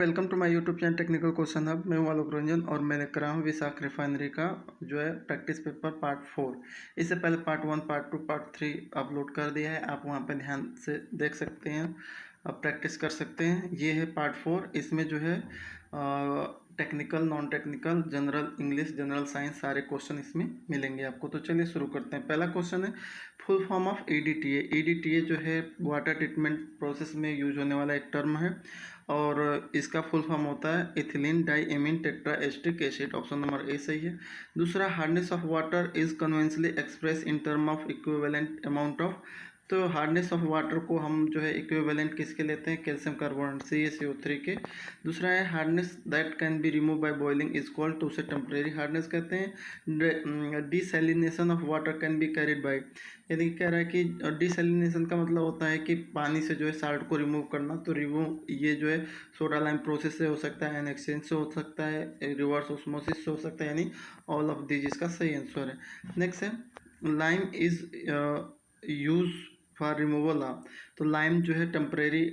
Welcome to my YouTube channel technical question hub. मैं हूं आलोक रंजन और मैंने करा हूं विशाख रिफाइनरी का जो है प्रैक्टिस पेपर पार्ट 4। इससे पहले पार्ट 1, पार्ट 2, पार्ट 3 अपलोड कर दिया है। आप वहां पे ध्यान से देख सकते हैं, अब प्रैक्टिस कर सकते हैं। ये है पार्ट 4। इसमें जो है technical, non technical, general English, general science सारे क्वेश्चन इसमें मिलेंगे आपको। तो चलिए शुरू करते हैं। पहला क्वेश्चन है full form of EDTA। EDTA जो है वाटर ट्रीटमेंट प्रोसेस में यूज होने वाला एक टर्म है और इसका फुल फॉर्म होता है ethylene diamine tetraacetic acid. Option number A सही है। दूसरा, hardness of water is conventionally express in term of equivalent amount of. तो हार्डनेस ऑफ वाटर को हम जो है इक्विवेलेंट किसके लेते हैं? कैल्शियम कार्बोनेट CaCO3 के। दूसरा है hardness that can be remove by boiling is called, तो उसे टेम्परेरी हार्डनेस कहते हैं। Desalination of water can be carried by, यानी कह रहा है कि डिसैलिनेशन का मतलब होता है कि पानी से जो है साल्ट को रिमूव करना। तो रिमूव ये जो है सोडा लाइम प्रोसेस से हो सकता है, एन एक्सचेंज से हो सकता है, रिवर्स ऑस्मोसिस से हो सकता है, यानी ऑल ऑफ दीज इसका सही आंसर है। नेक्स्ट है lime is use for removal of. तो लाइम जो है टेम्परेरी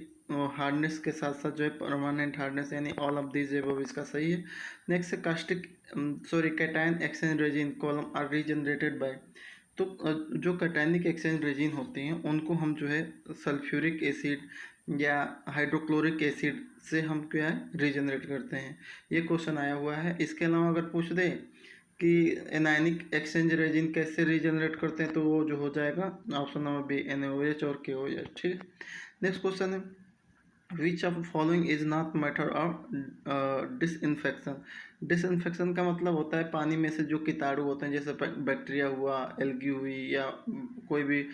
हार्डनेस के साथ साथ जो है परमानेंट हार्डनेस, यानी ऑल ऑफ दीज एबव इसका सही है। नेक्स्ट है caustic cation exchange resin column are regenerated by. तो जो कैटायनिक एक्सचेंज रेजिन होते हैं उनको हम जो है सल्फ्यूरिक एसिड या हाइड्रोक्लोरिक एसिड से हम क्या है रीजनरेट करते हैं। ये क्वेश्चन आया हुआ है। इसके अलावा अगर पूछ दे कि एनायनिक एक्सचेंज रेजिन कैसे रीजनरेट करते हैं, तो वो जो हो जाएगा ऑप्शन नंबर बी, NaOH और KOH। ठीक है। नेक्स्ट क्वेश्चन है which of following is not method of disinfection. Disinfection का मतलब होता है पानी में से जो कीटाणु होते हैं, जैसे बैक्टीरिया हुआ, एल्गी हुई, या कोई भी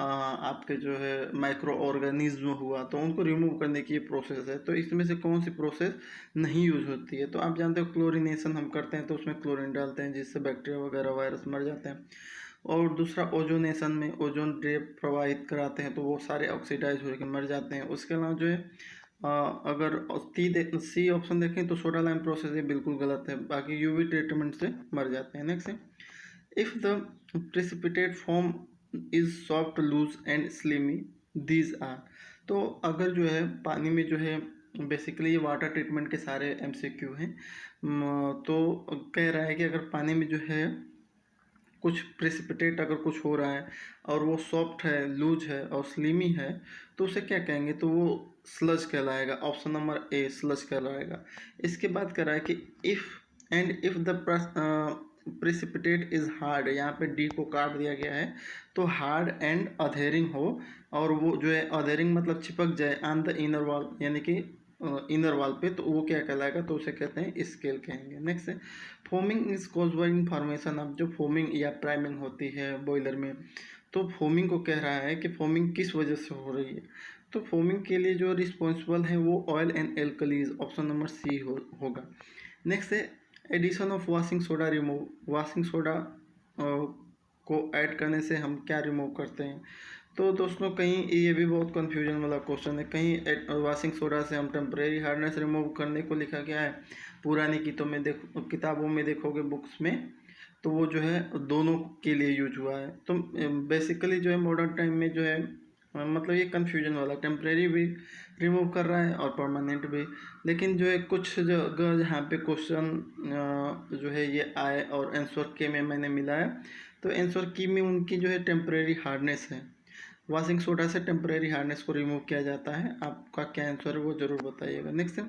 आपके जो है माइक्रो ऑर्गेनिज्म हुआ, तो उनको रिमूव करने की ये प्रोसेस है। तो इसमें से कौन सी प्रोसेस नहीं यूज होती है? तो आप जानते हो क्लोरिनेशन हम करते हैं, तो उसमें क्लोरीन डालते हैं जिससे बैक्टीरिया वगैरह वायरस मर जाते हैं। और दूसरा ओजोनेशन में ओजोन ड्रेप प्रवाहित कराते हैं, तो वो सारे ऑक्सीडाइज होकर मर जाते हैं। उसके अलावा जो है अगर सी ऑप्शन देखें तो सोडा लाइम प्रोसेस ये बिल्कुल गलत है, बाकी UV ट्रीटमेंट से मर जाते हैं। नेक्स्ट है if the precipitate form is soft, loose and slimy, these are. तो अगर जो है पानी में जो है बेसिकली ये वाटर ट्रीटमेंट के सारे MCQ हैं। तो कह रहा है कि अगर पानी में जो है कुछ प्रेसिपिटेट अगर कुछ हो रहा है और वो सॉफ्ट है, लूज है और स्लिमी है, तो उसे क्या कहेंगे? तो वो स्लज कहलाएगा। ऑप्शन नंबर ए स्लज कहलाएगा। इसके बाद कह रहा है कि if the precipitate is hard, यहाँ पे डी को काट दिया गया है, तो हार्ड एंड अधेरिंग हो, और वो जो है अधेरिंग मतलब चिपक जाए ऑन द इनर वॉल, यानी कि इनर वॉल पे, तो वो क्या कहलाएगा? तो उसे कहते हैं स्केल कहेंगे। नेक्स्ट है foaming is cause by information of. जो फोमिंग या प्राइमिंग होती है बॉयलर में, तो फोमिंग को कह रहा है कि फोमिंग किस वजह से हो रही है। तो फोमिंग के लिए जो रिस्पॉन्सिबल है वो oil and alkalies. Option number C होगा। नेक्स्ट है addition of washing soda remove. Washing soda को ऐड करने से हम क्या रिमूव करते हैं? तो दोस्तों कहीं ये भी बहुत कंफ्यूजन वाला क्वेश्चन है। कहीं वॉशिंग सोडा से हम टेम्परेरी हार्डनेस रिमूव करने को लिखा गया है, पुरानी किताबों में देखोगे, बुक्स में, तो वो जो है दोनों के लिए यूज हुआ है। तो बेसिकली जो है मॉडर्न टाइम में जो है मतलब ये कन्फ्यूजन वाला, टेम्परेरी भी रिमूव कर रहा है और परमानेंट भी। लेकिन जो है कुछ जगह जहाँ पे क्वेश्चन जो है ये आए और आंसर के में मैंने मिलाया, तो आंसर की में उनकी जो है टेम्परेरी हार्डनेस है। वॉशिंग सोडा से टेम्परेरी हार्डनेस को रिमूव किया जाता है। आपका क्या आंसर है वो जरूर बताइएगा। नेक्स्ट है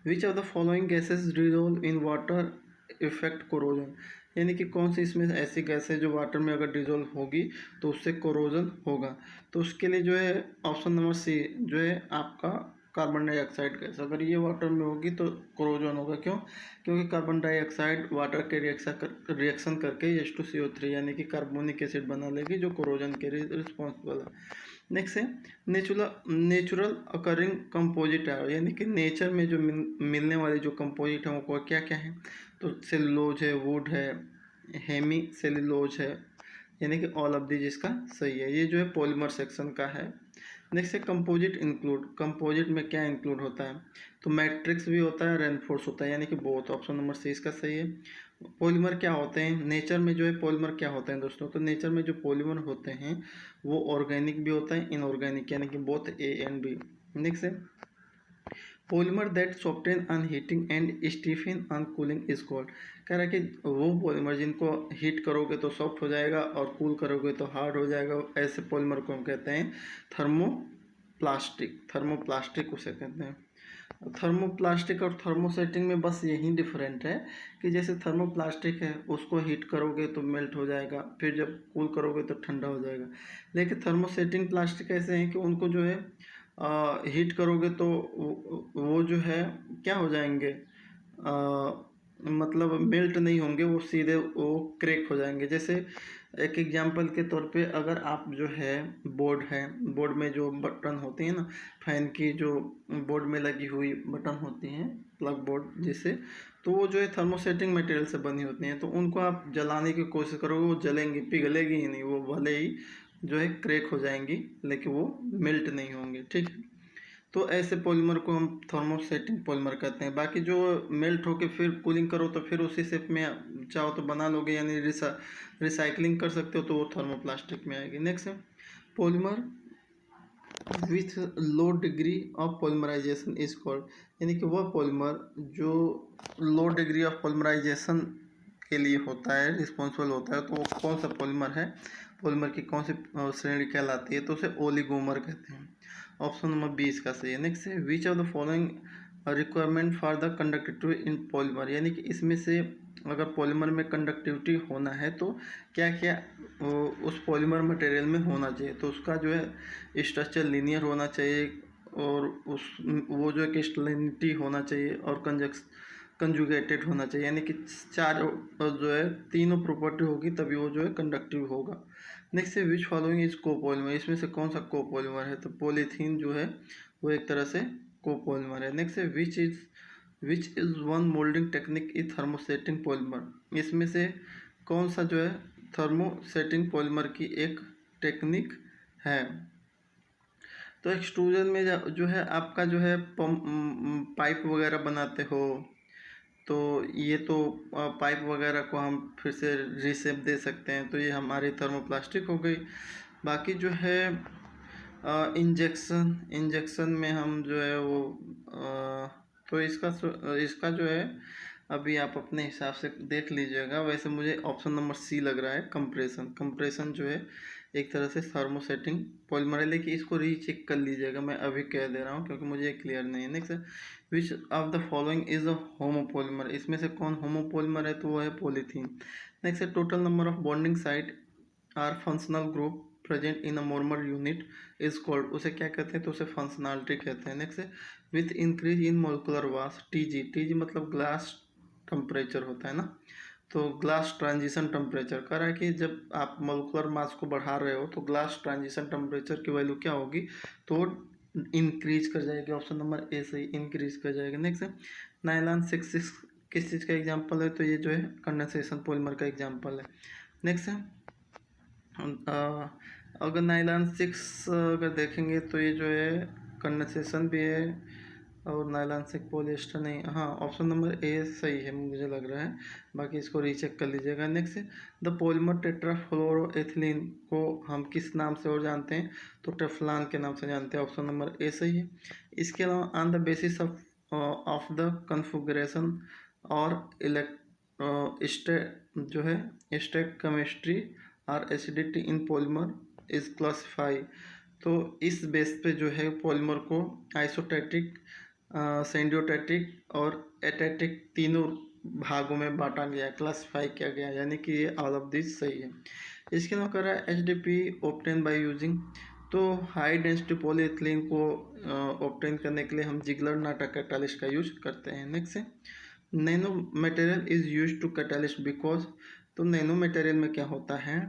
which of the following gases dissolve in water effect corrosion. यानी कि कौन सी इसमें ऐसी गैस है जो वाटर में अगर डिजोल्व होगी तो उससे कोरोजन होगा। तो उसके लिए जो है ऑप्शन नंबर सी जो है आपका कार्बन डाइऑक्साइड गैस, अगर ये वाटर में होगी तो कोरोजन होगा। क्यों? क्योंकि कार्बन डाइऑक्साइड वाटर के रिएक्शन करके H2CO3 यानी कि कार्बोनिक एसिड बना लेगी, जो कोरोजन के लिए रिस्पॉन्सिबल है। नेक्स्ट है नेचुरल अकरिंग कंपोजिट है, यानी कि नेचर में जो मिलने वाले जो कंपोजिट हैं वो क्या क्या है? तो सेलुलोज है, वुड है, हेमी सेलुलोज है, यानी कि ऑल ऑफ दीज इसका सही है। ये जो है पॉलीमर सेक्शन का है। नेक्स्ट है कंपोजिट इंक्लूड। कंपोजिट में क्या इंक्लूड होता है? तो मैट्रिक्स भी होता है, रेनफोर्स होता है, यानी कि बोथ। ऑप्शन नंबर सी इसका सही है। पॉलीमर क्या होते हैं? नेचर में जो है पॉलीमर क्या होते हैं दोस्तों? तो नेचर में जो पॉलीमर होते हैं वो ऑर्गेनिक भी होता है, इनऑर्गेनिक, यानी कि both A and B। Next है polymer that soften on heating and stiffen on cooling is called. कह रहा है कि वो पॉलीमर जिनको हीट करोगे तो सॉफ्ट हो जाएगा और कूल करोगे तो हार्ड हो जाएगा, ऐसे पॉलीमर को हम कहते हैं थर्मोप्लास्टिक। थर्मोप्लास्टिक उसे कहते हैं। थर्मोप्लास्टिक और थर्मोसेटिंग में बस यही डिफरेंट है कि जैसे थर्मोप्लास्टिक है उसको हीट करोगे तो मेल्ट हो जाएगा, फिर जब कूल करोगे तो ठंडा हो जाएगा। लेकिन थर्मोसेटिंग प्लास्टिक ऐसे हैं कि उनको जो है हीट करोगे तो वो जो है क्या हो जाएंगे, मतलब मेल्ट नहीं होंगे, वो सीधे वो क्रैक हो जाएंगे। जैसे एक एग्जांपल के तौर पे अगर आप जो है बोर्ड में जो बटन होती हैं ना, फैन की जो बोर्ड में लगी हुई बटन होती हैं, प्लग बोर्ड जिसे, तो वो जो है थर्मोसेटिंग मटेरियल से बनी होती हैं। तो उनको आप जलाने की कोशिश करोगे वो जलेंगी, पिघलेगी ही नहीं, वो भले ही जो है क्रैक हो जाएंगी लेकिन वो मेल्ट नहीं होंगे। ठीक है, तो ऐसे पॉलीमर को हम थर्मोसेटिंग पॉलीमर कहते हैं। बाकी जो मेल्ट होके फिर कूलिंग करो तो फिर उसी शेप में चाहो तो बना लोगे, यानी रिसाइकलिंग कर सकते हो, तो वो थर्मोप्लास्टिक में आएगी। नेक्स्ट है polymer with low degree of polymerization is called. यानी कि वह पॉलीमर जो लो डिग्री ऑफ पॉलीमराइजेशन के लिए होता है, रिस्पॉन्सिबल होता है, तो वो कौन सा पॉलीमर है, पॉलीमर की कौन सी श्रेणी कहलाती है, तो उसे ओलिगोमर कहते हैं। ऑप्शन नंबर 20 का सही है। नेक्स्ट है which of the following requirement for the conductivity in polymer. यानी कि इसमें से अगर पॉलीमर में कंडक्टिविटी होना है तो क्या क्या उस पॉलीमर मटेरियल में होना चाहिए। तो उसका जो है स्ट्रक्चर लीनियर होना चाहिए, और उस वो जो है क्रिस्टलिनिटी होना चाहिए, और कंजुगेटेड होना चाहिए। यानी कि चार जो है तीनों प्रॉपर्टी होगी तभी वो जो है कंडक्टिव होगा। नेक्स्ट है विच फॉलोइंग इज कोपॉलीमर। इसमें से कौन सा कोपॉलीमर है, तो पॉलीथीन जो है वो एक तरह से कोपॉलीमर है। नेक्स्ट है which is one moulding technique is thermosetting polymer. इसमें से कौन सा जो है थर्मोसेटिंग पॉलीमर की एक टेक्निक है। तो एक्सट्रूजन में जो है आपका जो है पाइप वगैरह बनाते हो, तो ये तो पाइप वगैरह को हम फिर से रीशेप दे सकते हैं, तो ये हमारी थर्मोप्लास्टिक हो गई। बाकी जो है इंजेक्शन में हम जो है वो तो इसका जो है अभी आप अपने हिसाब से देख लीजिएगा। वैसे मुझे ऑप्शन नंबर सी लग रहा है, कंप्रेशन जो है एक तरह से थर्मोसेटिंग पॉलीमर है, लेकिन इसको रीचेक कर लीजिएगा, मैं अभी कह दे रहा हूँ क्योंकि मुझे क्लियर नहीं है। Next which of the following is a homopolymer. इसमें से कौन होमोपॉलीमर है, तो वो है पॉलीथीन। नेक्स्ट है total number of bonding site or functional group present in a monomer unit is called. उसे क्या कहते हैं, तो उसे फंक्शनलिटी कहते हैं। नेक्स्ट है with increase in molecular mass TG मतलब ग्लास टेम्परेचर होता है ना, तो ग्लास ट्रांजिशन टेम्परेचर कह रहा है कि जब आप मोलिकुलर मास को बढ़ा रहे हो तो ग्लास ट्रांजिशन टेम्परेचर की वैल्यू क्या होगी, तो इंक्रीज कर जाएगी। ऑप्शन नंबर ए सही, इंक्रीज कर जाएगा। नेक्स्ट है नाइलॉन 6 किस चीज़ का एग्जांपल है, तो ये जो है कंडेंसेशन पॉलीमर का एग्जांपल है। नेक्स्ट है अगर नाइलॉन 6 अगर देखेंगे तो ये जो है कंडेंसेशन भी है, और नाइलॉन 6 पॉलिएस्टर नहीं, हाँ ऑप्शन नंबर ए सही है मुझे लग रहा है, बाकी इसको रीचेक कर लीजिएगा। नेक्स्ट है द पॉलीमर टेट्राफ्लोरोएथिलीन को हम किस नाम से और जानते हैं, तो टेफ्लॉन के नाम से जानते हैं। ऑप्शन नंबर ए सही है। इसके अलावा on the basis of the configuration और जो है स्टेट केमिस्ट्री और acidity in polymer is classify. तो इस बेस पे जो है पॉलीमर को आइसोटैटिक, सेंडियोटैटिक और एटैटिक तीनों भागों में बांटा गया, क्लासिफाई किया गया, यानी कि ये ऑल ऑफ दिस सही है। इसके अलावा कर रहा है HDP ऑब्टेन बाय यूजिंग, तो हाई डेंसिटी पॉलीएथिलीन को ऑब्टेन करने के लिए हम जिगलर नाटा कैटालिस्ट का यूज करते हैं। नेक्स्ट है nano material is use to catalyst because, तो नैनो मटेरियल में क्या होता है,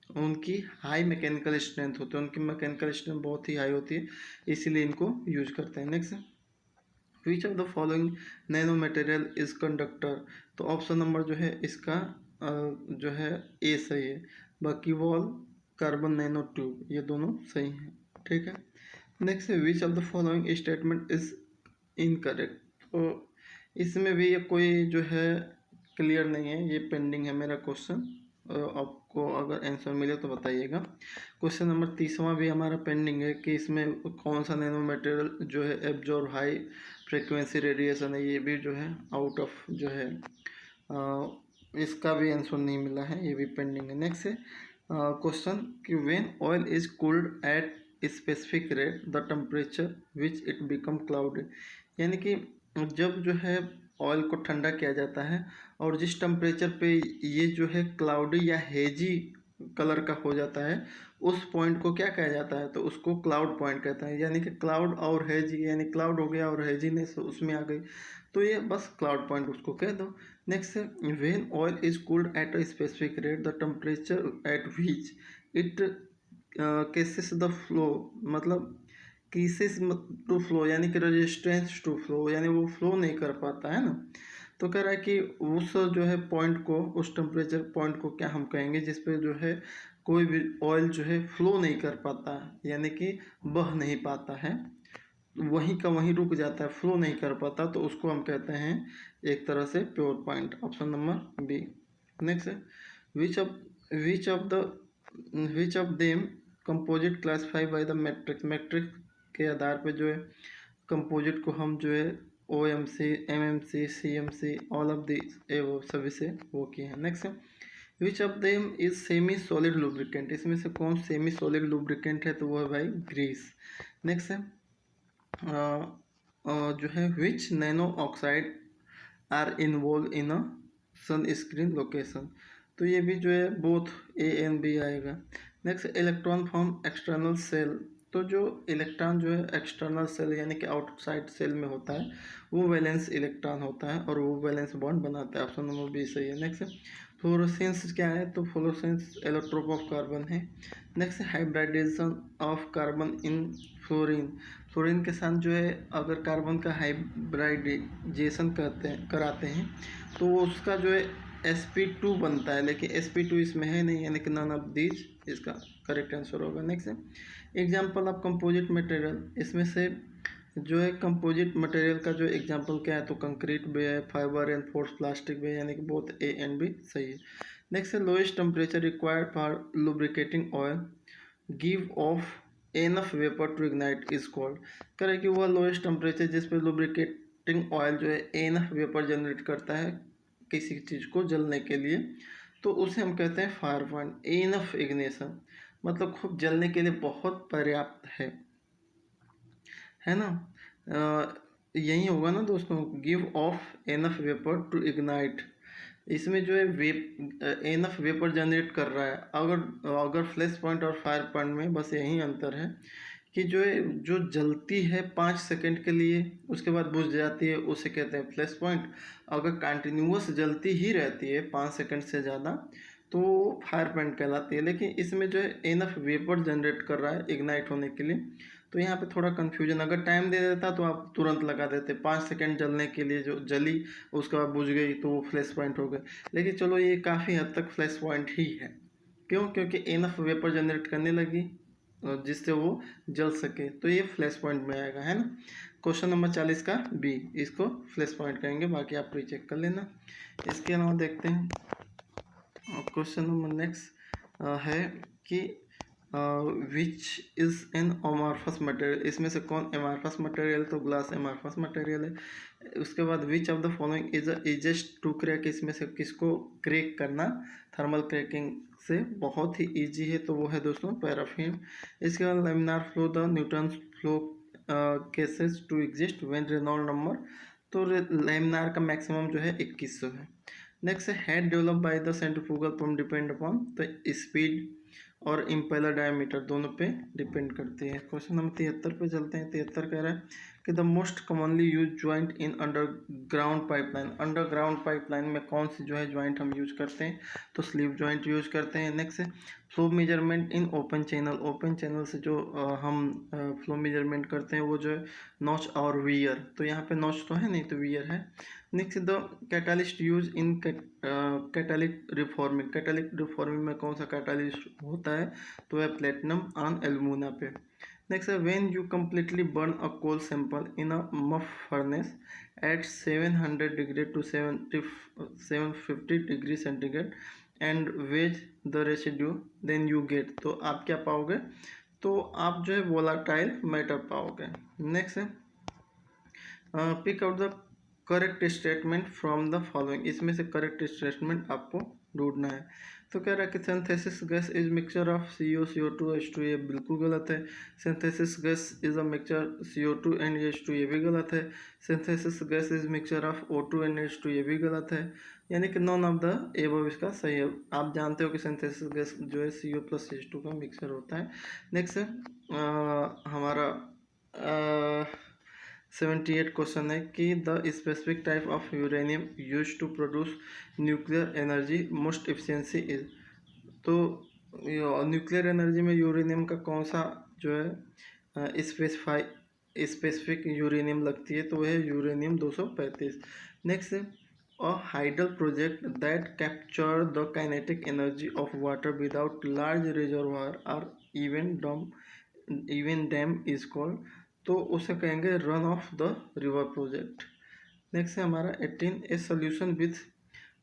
उनकी हाई मैकेनिकल स्ट्रेंथ होती है, उनकी मैकेनिकल स्ट्रेंथ बहुत ही हाई होती है, इसीलिए इनको यूज करते हैं। Next which of the following nano material is conductor, तो ऑप्शन नंबर जो है इसका जो है ए सही है, बाकी वॉल कार्बन नैनो ट्यूब ये दोनों सही हैं। ठीक है, नेक्स्ट है which of the following statement is incorrect, तो इसमें भी ये कोई जो है क्लियर नहीं है, ये पेंडिंग है मेरा क्वेश्चन, आपको अगर आंसर मिले तो बताइएगा। क्वेश्चन नंबर 30वां भी हमारा पेंडिंग है कि इसमें कौन सा नैनो मटेरियल जो है एब्जॉर्ब हाई फ्रीक्वेंसी रेडिएशन है, ये भी जो है आउट ऑफ जो है इसका भी आंसर नहीं मिला है, ये भी पेंडिंग है। नेक्स्ट है क्वेश्चन कि when oil is cooled at specific rate the temperature which it become cloudy, यानी कि जब जो है ऑयल को ठंडा किया जाता है और जिस टेम्परेचर पे ये जो है क्लाउडी या हेजी कलर का हो जाता है, उस पॉइंट को क्या कहा जाता है, तो उसको क्लाउड पॉइंट कहता है। यानी कि क्लाउड और हेजी, यानी क्लाउड हो गया और हेजीनेस उसमें आ गई, तो ये बस क्लाउड पॉइंट उसको कह दो। नेक्स्ट है when oil is cooled at a specific rate the temperature at which it cases the flow, मतलब केसेस टू फ्लो यानी कि रेजिस्टेंस टू फ्लो, यानी वो फ्लो नहीं कर पाता है ना। तो कह रहा है कि उस जो है पॉइंट को, उस टेम्परेचर पॉइंट को क्या हम कहेंगे जिस पे जो है कोई भी ऑयल जो है फ्लो नहीं कर पाता, यानी कि बह नहीं पाता है, वहीं का वहीं रुक जाता है, फ्लो नहीं कर पाता, तो उसको हम कहते हैं एक तरह से pure point. Option number B. Next है which of which of the which of them composite classify by the matrix, matrix के आधार पे जो है कंपोजिट को हम जो है OMC, MMC, CMC, all of this a वो सभी से वो किए हैं। नेक्स्ट है which of them is semi solid lubricant, इसमें से कौन सेमी सॉलिड लुब्रिकेंट है, तो वो है भाई ग्रीस। नेक्स्ट है जो है which nano oxide are involve in a sun screen location, तो ये भी जो है बोथ A and B आएगा। Next electron from external shell, तो जो इलेक्ट्रॉन जो है एक्सटर्नल सेल यानी कि आउटसाइड सेल में होता है वो वैलेंस इलेक्ट्रॉन होता है और वो वैलेंस बॉन्ड बनाता है। ऑप्शन नंबर बी सही है। नेक्स्ट फ्लोरोसेंस क्या है, तो फ्लोरोसेंस एलोट्रोप ऑफ कार्बन है। Next hybridization of carbon in fluorine, fluorine के साथ जो है अगर कार्बन का हाइब्रिडाइजेशन कराते हैं तो उसका जो है sp2 बनता है, लेकिन sp2 इसमें है नहीं, यानी कि नन ऑफ दीज इसका करेक्ट आंसर होगा। नेक्स्ट है एग्जाम्पल ऑफ कंपोजिट मटेरियल, इसमें से जो है कंपोजिट मटेरियल का जो एग्जांपल क्या है, तो कंक्रीट भी है, फाइबर एंड फोर्स प्लास्टिक भी है, यानी कि बोथ A and B सही है। नेक्स्ट है lowest temperature required for lubricating oil give off enough vapour to ignite is called, करें कि वह लोएस्ट टेम्परेचर जिस पे लुब्रिकेटिंग ऑयल जो है एनफ वेपर जनरेट करता है किसी चीज़ को जलने के लिए, तो उसे हम कहते हैं फायर पॉइंट। एनफ इग्निशन मतलब खूब जलने के लिए बहुत पर्याप्त है ना। यही होगा ना दोस्तों, give off enough vapour to ignite, इसमें जो है एनफ वेपर जनरेट कर रहा है। अगर फ्लैश पॉइंट और फायर पॉइंट में बस यही अंतर है कि जो है जो जलती है 5 सेकंड के लिए उसके बाद बुझ जाती है, उसे कहते हैं फ्लैश पॉइंट। अगर कंटिन्यूअस जलती ही रहती है 5 सेकंड से ज़्यादा तो फायर पॉइंट कहलाती है। लेकिन इसमें जो है एनफ वेपर जनरेट कर रहा है इग्नाइट होने के लिए, तो यहाँ पे थोड़ा कन्फ्यूजन, अगर टाइम दे देता तो आप तुरंत लगा देते, 5 सेकंड जलने के लिए जो जली उसके बाद बुझ गई तो वो फ्लैश पॉइंट हो गए। लेकिन चलो ये काफ़ी हद तक फ्लैश पॉइंट ही है, क्यों, क्योंकि एनफ वेपर जनरेट करने लगी जिससे वो जल सके, तो ये फ्लैश पॉइंट में आएगा, है ना। क्वेश्चन नंबर 40 का बी, इसको फ्लैश पॉइंट कहेंगे, बाकी आप रीचेक कर लेना। इसके अलावा देखते हैं क्वेश्चन नंबर नेक्स्ट है कि which is an amorphous material, इसमें से कौन अमॉर्फस मटेरियल, तो ग्लास अमॉर्फस मटेरियल है। उसके बाद which of the following is easiest to crack, इसमें से किसको क्रैक करना थर्मल क्रैकिंग से बहुत ही इजी है, तो वो है दोस्तों पैराफिन। इसके बाद laminar flow the Newton flow cases to exist when Reynold number, तो लैमिनार का मैक्सिमम जो है 2100 है। नेक्स्ट है head develop by the centrifugal pump depend upon, तो स्पीड और इम्पेलर डायमीटर दोनों पे डिपेंड करती है। क्वेश्चन नंबर 73 पे चलते हैं। 73 कह रहा है कि the most commonly use joint in underground pipeline, underground pipeline में कौन सी जो है ज्वाइंट हम यूज करते हैं, तो स्लीव ज्वाइंट यूज करते हैं। नेक्स्ट है flow measurement in open channel, open channel से जो हम फ्लो मेजरमेंट करते हैं वो जो है नॉच और वियर, तो यहाँ पे नॉच तो है नहीं तो वियर है। Next the catalyst use in catalytic reforming, catalytic reforming में कौन सा कैटालिस्ट होता है, तो है प्लेटिनम ऑन एल्यूमिना पे। नेक्स्ट है when you completely burn a coal sample in a muff furnace at 700 degree to 750 degree centigrade and weigh the residue then you get, तो आप क्या पाओगे, तो आप जो है वोलाटाइल मैटर पाओगे। नेक्स्ट है pick out the correct statement from the following, इसमें से करेक्ट स्टेटमेंट आपको ढूंढना है। तो कह रहा है कि synthesis gas is mixture of CO, CO2, H2, ये बिल्कुल गलत है। Synthesis gas is a mixture CO2 and H2, ये भी गलत है। Synthesis gas is mixture of O2 and H2, ये भी गलत है। यानी कि नॉन ऑफ द एबव इसका सही है। आप जानते हो कि सिंथेसिस गैस जो है CO प्लस H2 का मिक्सचर होता है। नेक्स्ट हमारा 78 क्वेश्चन है कि the specific type of uranium use to produce nuclear energy most efficiency is. तो न्यूक्लियर एनर्जी में यूरेनियम का कौन सा जो है स्पेसिफिक यूरेनियम लगती है, तो वह है uranium 235। Next, a hydel project that capture the kinetic energy of water without large reservoir और इवन डैम इज कॉल्ड, तो उसे कहेंगे run of the river project. Next है हमारा 18, a solution with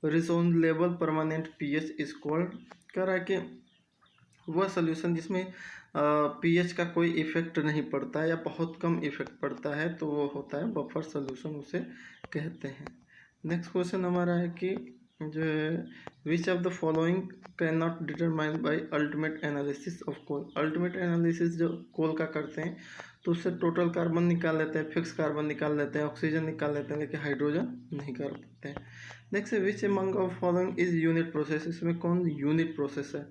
reasonable permanent pH is called. कह रहा है कि वह सोल्यूशन जिसमें पीएच का कोई इफेक्ट नहीं पड़ता है या बहुत कम इफेक्ट पड़ता है, तो वो होता है बफर सोल्यूशन, उसे कहते हैं। नेक्स्ट क्वेश्चन हमारा है कि जो है which of the following can not determine by ultimate analysis of coal. Ultimate analysis जो कोल का करते हैं तो उससे टोटल कार्बन निकाल लेते हैं, फिक्स कार्बन निकाल लेते हैं, ऑक्सीजन निकाल लेते हैं, लेकिन हाइड्रोजन नहीं कर पाते हैं। नेक्स्ट है which among of following is unit process, इसमें कौन यूनिट प्रोसेस है,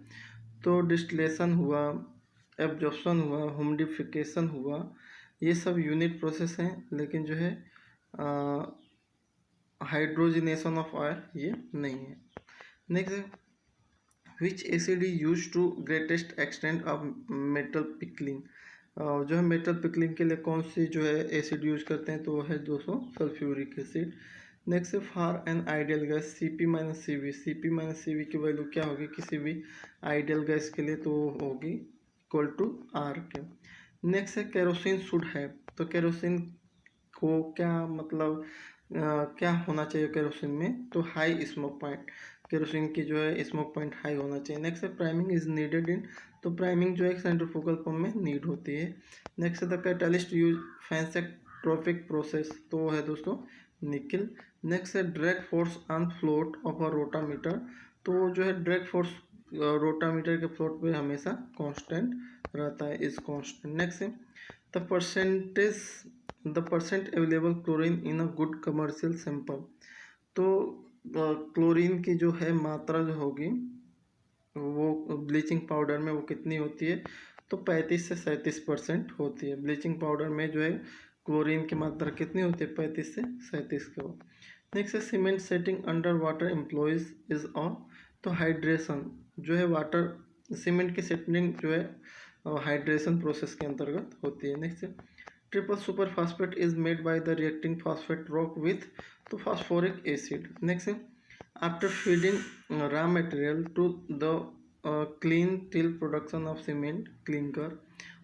तो डिस्टिलेशन हुआ, एब्जॉर्प्शन हुआ, ह्यूमिडिफिकेशन हुआ, ये सब यूनिट प्रोसेस हैं। लेकिन जो है हाइड्रोजनेशन ऑफ ऑयल ये नहीं है। Next, which acid is use to greatest extent of metal pickling. जो है मेटल पिकलिंग के लिए कौन सी जो है एसिड यूज करते हैं, तो वो है 200 सल्फ्यूरिक एसिड। नेक्स्ट है for an ideal gas CP minus CV, CP minus CV की वैल्यू क्या होगी किसी भी आइडियल गैस के लिए, तो होगी इक्वल टू R के। नेक्स्ट है केरोसिन शुड है, तो केरोसिन को क्या मतलब क्या होना चाहिए केरोसिन में, तो हाई स्मोक पॉइंट, केरोसिन की जो है स्मोक पॉइंट हाई होना चाहिए। नेक्स्ट है प्राइमिंग इज नीडेड इन, तो प्राइमिंग जो है सेंट्रीफ्यूगल पंप में नीड होती है। नेक्स्ट है द कैटलिस्ट यूज फैंसेट्रोपिक प्रोसेस, तो वो है दोस्तों निकिल। नेक्स्ट है drag force on float of a rotameter, तो जो है ड्रैग फोर्स रोटामीटर के फ्लोट पे हमेशा कांस्टेंट रहता है, इज कांस्टेंट। नेक्स्ट है the percent available chlorine in a good commercial sample, तो क्लोरीन की जो है मात्रा जो होगी वो ब्लीचिंग पाउडर में वो कितनी होती है, तो 35 से 37% होती है। ब्लीचिंग पाउडर में जो है क्लोरीन की मात्रा कितनी होती है, 35 से 37 के बाद। नेक्स्ट है cement setting under water employees is on, तो हाइड्रेशन जो है वाटर सीमेंट की सेटिंग जो है हाइड्रेशन प्रोसेस के अंतर्गत होती है। नेक्स्ट है triple super phosphate is made by the reacting phosphate rock with, तो फास्फोरिक एसिड। नेक्स्ट है after feeding raw material to the kiln till production of cement clinker,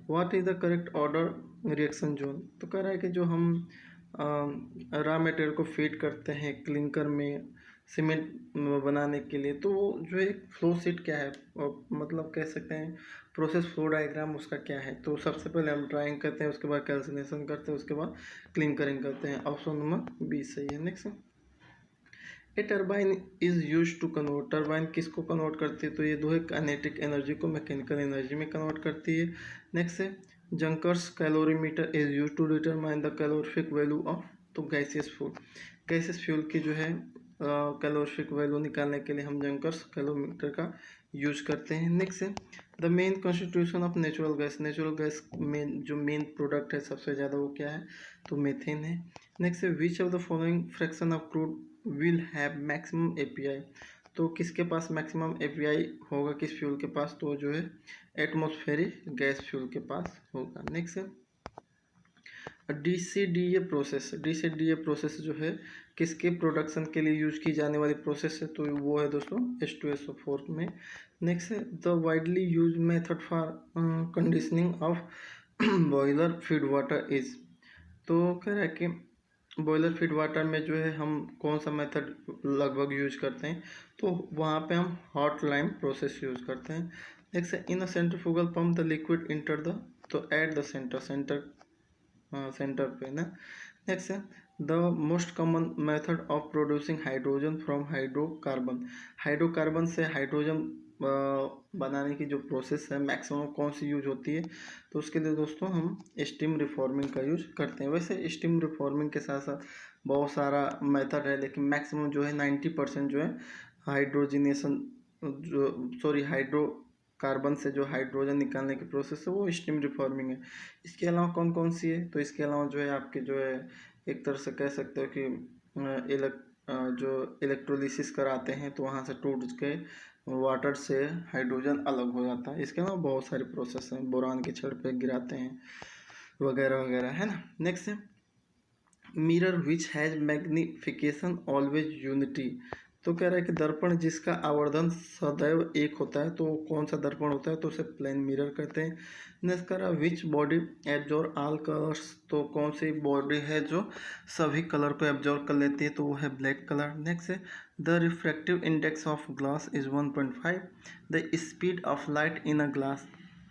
what is the correct order reaction zone, तो कह रहा है कि जो हम raw material को फीड करते हैं क्लिंकर में सीमेंट बनाने के लिए, तो वो जो एक फ्लो शीट क्या है, मतलब कह सकते हैं प्रोसेस फ्लो डायग्राम उसका क्या है, तो सबसे पहले हम ड्राइंग करते हैं, उसके बाद कैल्सिनेशन करते हैं, उसके बाद क्लिंकरिंग करते हैं। ऑप्शन नंबर 20 सही है। Next, a turbine is use to convert, turbine किसको कन्वर्ट करती है, तो ये दो है काइनेटिक एनर्जी को मैकेनिकल एनर्जी में कन्वर्ट करती है। नेक्स्ट है Junkers calorimeter is use to determine the calorific value of, तो गैसियस फ्यूल, गैसियस फ्यूल की जो है कैलोरीफिक वैल्यू निकालने के लिए हम जंकर्स कैलोमीटर का यूज करते हैं। नेक्स्ट है the main constitution of natural gas, natural gas में जो मेन प्रोडक्ट है सबसे ज़्यादा वो क्या है, तो मीथेन है। नेक्स्ट है which of the following fraction of crude will have maximum API, तो किसके पास मैक्सिमम API होगा किस फ्यूल के पास, तो जो है एटमॉस्फेरिक गैस फ्यूल के पास होगा। नेक्स्ट है DCDA प्रोसेस, DCDA प्रोसेस जो है किसके प्रोडक्शन के लिए यूज की जाने वाली प्रोसेस है, तो वो है दोस्तों H2SO4 में। नेक्स्ट है the widely use method for conditioning of boiler feed water is, तो कह रहा है कि बॉयलर फीड वाटर में जो है हम कौन सा मेथड लगभग यूज करते हैं, तो वहाँ पे हम हॉट लाइम प्रोसेस यूज करते हैं। नेक्स्ट है in a centrifugal pump the liquid enter the, तो एट द सेंटर पे ना। नेक्स्ट है the most common method of producing hydrogen from hydrocarbon. Hydrocarbon से हाइड्रोजन बनाने की जो प्रोसेस है मैक्सिमम कौन सी यूज होती है, तो उसके लिए दोस्तों हम स्टीम रिफॉर्मिंग का यूज करते हैं। वैसे स्टीम रिफॉर्मिंग के साथ साथ बहुत सारा मेथड है, लेकिन मैक्सिमम जो है 90% जो है हाइड्रोजिनेशन, जो सॉरी हाइड्रोकार्बन से जो हाइड्रोजन निकालने की प्रोसेस है वो स्टीम रिफॉर्मिंग है। इसके अलावा कौन कौन सी है, तो इसके अलावा जो है आपके जो है एक तरह से कह सकते हो कि जो इलेक्ट्रोलिसिस कराते हैं तो वहाँ से टूट के वाटर से हाइड्रोजन अलग हो जाता है। इसके अलावा बहुत सारे प्रोसेस हैं, बोरान की छड़ पे गिराते हैं वगैरह वगैरह, है ना। नेक्स्ट है mirror which has magnification always unity. तो कह रहा है कि दर्पण जिसका आवर्धन सदैव एक होता है, तो कौन सा दर्पण होता है, तो उसे प्लेन मिरर कहते हैं। नेक्स्ट कह रहा है which body absorb all colours. तो कौन सी बॉडी है जो सभी कलर को एब्जॉर्ब कर लेती है, तो वो है ब्लैक कलर। नेक्स्ट है the refractive index of glass is 1.5, the speed of light in a glass.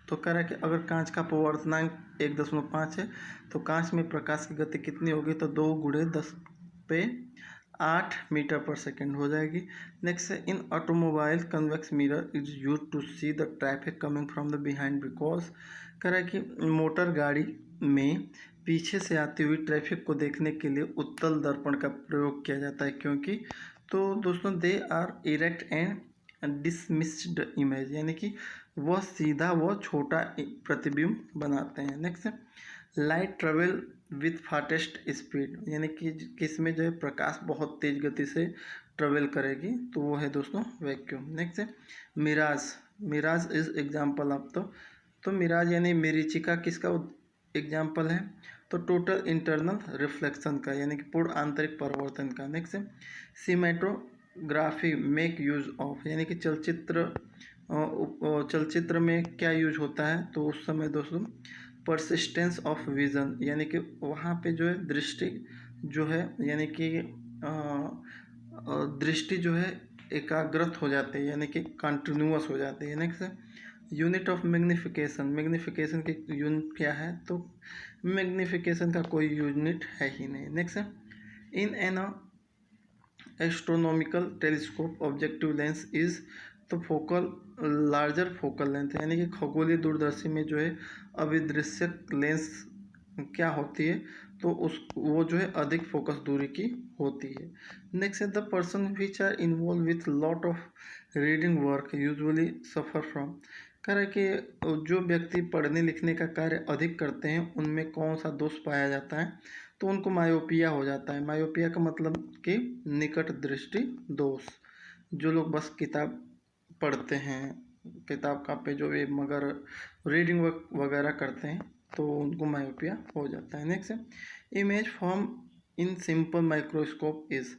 तो कह रहा है कि अगर कांच का अपवर्तनांक 1.5 है, तो कांच में प्रकाश की गति कितनी होगी, तो 2 गुणे 10 पे 8 मीटर पर सेकेंड हो जाएगी। नेक्स्ट है in automobile convex mirror is use to see the traffic coming from the behind, because कह रहा है कि मोटर गाड़ी में पीछे से आती हुई ट्रैफिक को देखने के लिए उत्तल दर्पण का प्रयोग किया जाता है, क्योंकि तो दोस्तों they are erect and dismissed image, यानी कि वह सीधा व छोटा प्रतिबिंब बनाते हैं। नेक्स्ट है light travel with fastest speed, यानी कि किसमें जो है प्रकाश बहुत तेज गति से ट्रेवल करेगी, तो वो है दोस्तों वैक्यूम। नेक्स्ट है mirage. Mirage is example of तो मिराज यानी मरीचिका किसका एग्जाम्पल है, तो टोटल इंटरनल रिफ्लेक्शन का, यानी कि पूर्ण आंतरिक परावर्तन का। नेक्स्ट है सिनेमेटोग्राफी मेक यूज ऑफ, यानी कि चलचित्र में क्या यूज होता है, तो उस समय दोस्तों परसिस्टेंस ऑफ विजन, यानी कि वहाँ पे जो है दृष्टि जो है, यानी कि दृष्टि जो है एकाग्रत हो जाती है, यानी कि कंटिन्यूअस हो जाती है। नेक्स्ट है यूनिट ऑफ मैग्निफिकेशन। मैग्निफिकेशन की यूनिट क्या है, तो मैग्निफिकेशन का कोई यूनिट है ही नहीं। नेक्स्ट है in an astronomical telescope objective lens is तो फोकल लार्जर फोकल लेंथ, यानी कि खगोलीय दूरदर्शी में जो है अभिदृश्यक लेंस क्या होती है, तो उस वो जो है अधिक फोकस दूरी की होती है। नेक्स्ट है the person which are involve with lot of reading work usually suffer from. कह रहा है कि जो व्यक्ति पढ़ने लिखने का कार्य अधिक करते हैं उनमें कौन सा दोष पाया जाता है, तो उनको मायोपिया हो जाता है। मायोपिया का मतलब कि निकट दृष्टि दोष। जो लोग बस किताब पढ़ते हैं, किताब कापी जो भी, मगर रीडिंग वर्क वगैरह करते हैं, तो उनको मायोपिया हो जाता है। नेक्स्ट है image form in simple microscope is,